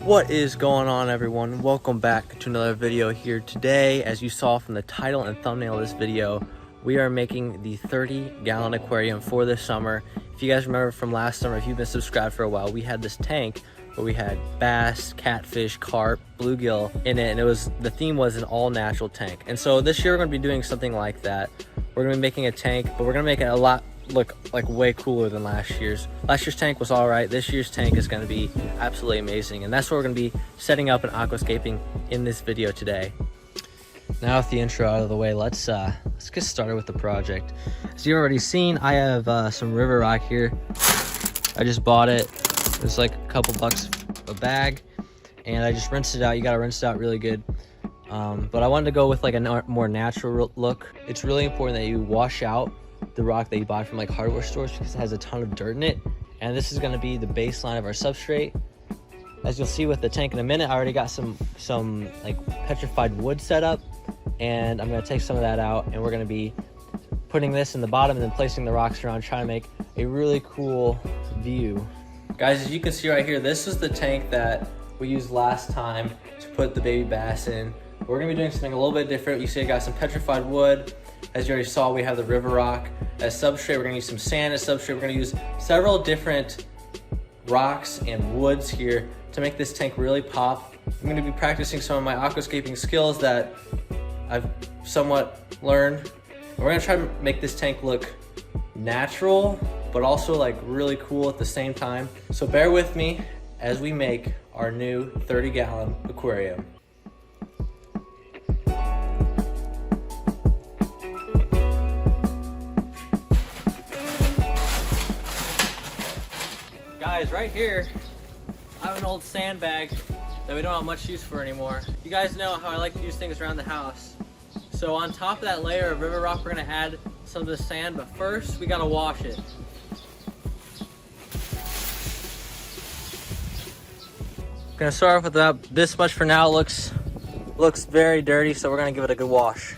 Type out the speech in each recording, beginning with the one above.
What is going on, everyone? Welcome back to another video here. Today, as you saw from the title and thumbnail of this video, we are making the 30-gallon aquarium for this summer. If you guys remember from last summer, if you've been subscribed for a while, we had this tank where we had bass, catfish, carp, bluegill in it, and the theme was an all-natural tank. And so this year we're going to be doing something like that. We're going to be making a tank, but we're going to make it look like way cooler than last year's. Last year's tank was all right. This year's tank is going to be absolutely amazing, and that's what we're going to be setting up and aquascaping in this video today. Now with the intro out of the way, let's get started with the project. As you've already seen, I have some river rock here. I just bought it. It's like a couple bucks a bag, and I just rinsed it out. You got to rinse it out really good. But I wanted to go with like a more natural look. It's really important that you wash out the rock that you bought from like hardware stores because it has a ton of dirt in it, and this is going to be the baseline of our substrate. As you'll see with the tank in a minute, I already got some like petrified wood set up, and I'm going to take some of that out, and we're going to be putting this in the bottom and then placing the rocks around, trying to make a really cool view. Guys, as you can see right here, this is the tank that we used last time to put the baby bass in. We're going to be doing something a little bit different. You see I got some petrified wood. As you already saw, we have the river rock as substrate. We're going to use some sand as substrate. We're going to use several different rocks and woods here to make this tank really pop. I'm going to be practicing some of my aquascaping skills that I've somewhat learned. We're going to try to make this tank look natural, but also like really cool at the same time. So bear with me as we make our new 30-gallon aquarium. Guys, right here, I have an old sandbag that we don't have much use for anymore. You guys know how I like to use things around the house. So on top of that layer of river rock, we're gonna add some of the sand, but first we gotta wash it. Gonna start off with about this much for now. It looks very dirty, so we're gonna give it a good wash.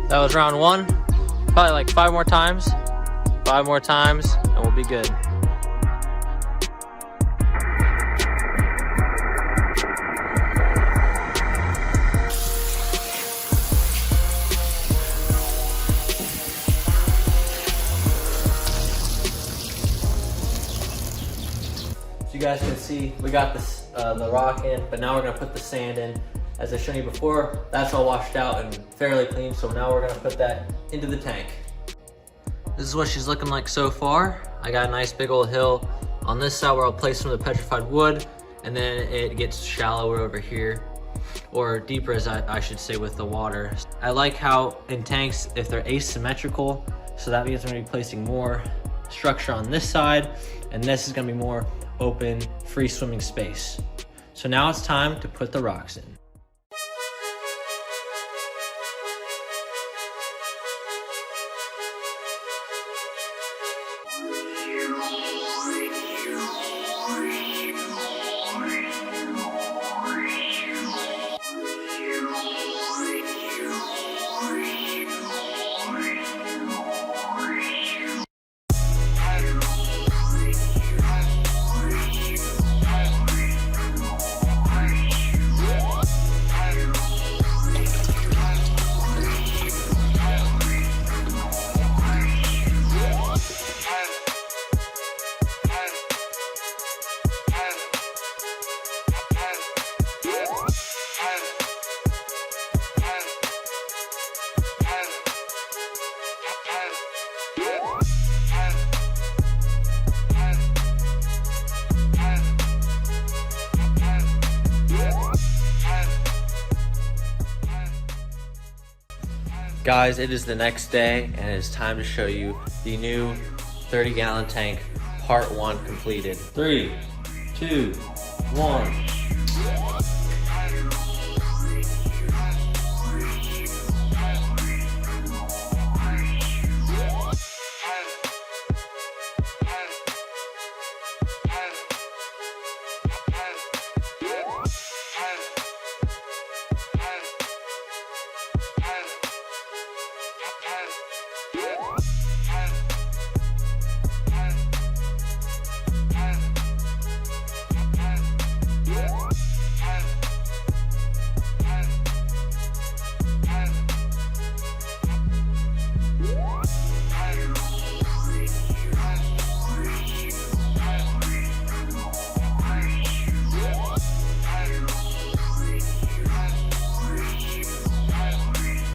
That was round one. Probably like 5 more times. 5 more times, and we'll be good. So you guys can see, we got this the rock in, but now we're gonna put the sand in. As I showed you before, that's all washed out and fairly clean, so now we're gonna put that into the tank. This is what she's looking like so far. I got a nice big old hill on this side where I'll place some of the petrified wood, and then it gets shallower over here, or deeper as I should say, with the water. I like how in tanks, if they're asymmetrical, so that means I'm gonna be placing more structure on this side, and this is gonna be more open, free swimming space. So now it's time to put the rocks in. Guys, it is the next day, and it is time to show you the new 30-gallon tank, part 1 completed. 3, 2, 1.